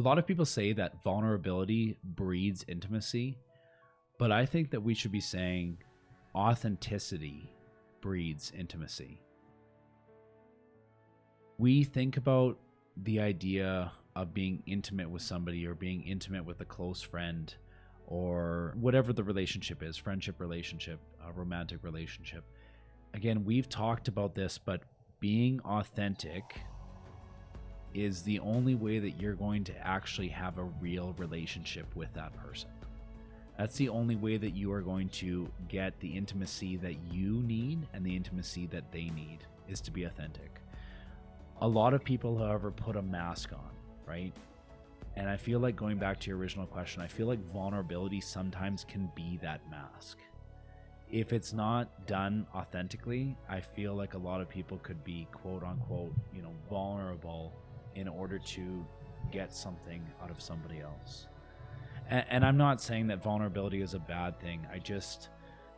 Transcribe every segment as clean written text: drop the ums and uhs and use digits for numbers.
A lot of people say that vulnerability breeds intimacy, but I think that we should be saying authenticity breeds intimacy. We think about the idea of being intimate with somebody or being intimate with a close friend or whatever the relationship is, friendship relationship, romantic relationship. Again, we've talked about this, but being authentic is the only way that you're going to actually have a real relationship with that person. That's the only way that you are going to get the intimacy that you need and the intimacy that they need, is to be authentic. A lot of people, however, put a mask on, right? And I feel like, going back to your original question, I feel like vulnerability sometimes can be that mask. If it's not done authentically, I feel like a lot of people could be quote unquote, vulnerable in order to get something out of somebody else. And I'm not saying that vulnerability is a bad thing.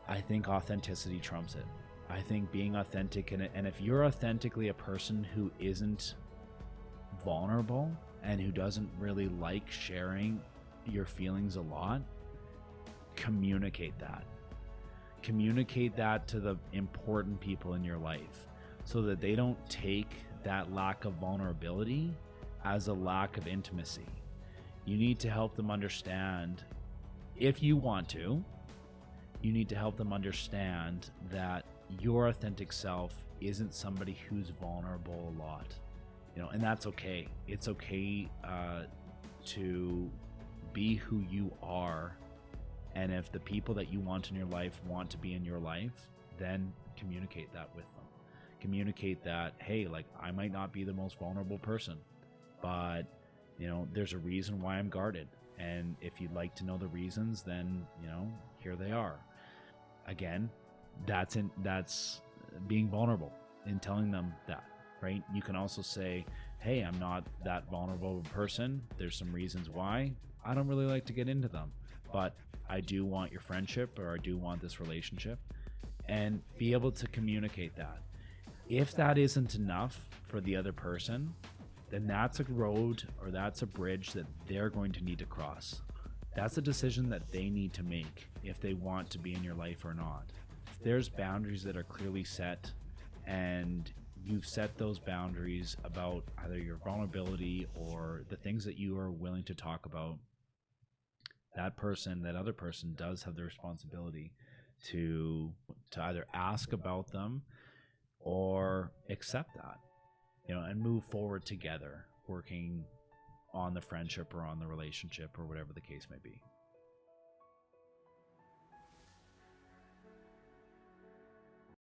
I think authenticity trumps it. I think being authentic, and if you're authentically a person who isn't vulnerable and who doesn't really like sharing your feelings a lot, communicate that. Communicate that to the important people in your life so that they don't take that lack of vulnerability as a lack of intimacy. You need to help them understand, if you want to, you need to help them understand that your authentic self isn't somebody who's vulnerable a lot, and that's okay. It's okay to be who you are. And if the people that you want in your life want to be in your life, then communicate that with them. Communicate that, hey, like, I might not be the most vulnerable person, but there's a reason why I'm guarded. And if you'd like to know the reasons, then, here they are. Again, that's being vulnerable in telling them that, right? You can also say, hey, I'm not that vulnerable person. There's some reasons why. I don't really like to get into them, but I do want your friendship, or I do want this relationship, and be able to communicate that. If that isn't enough for the other person, then that's a road, or that's a bridge that they're going to need to cross. That's a decision that they need to make if they want to be in your life or not. If there's boundaries that are clearly set, and you've set those boundaries about either your vulnerability or the things that you are willing to talk about, that other person does have the responsibility to either ask about them or accept that, and move forward together, working on the friendship or on the relationship or whatever the case may be.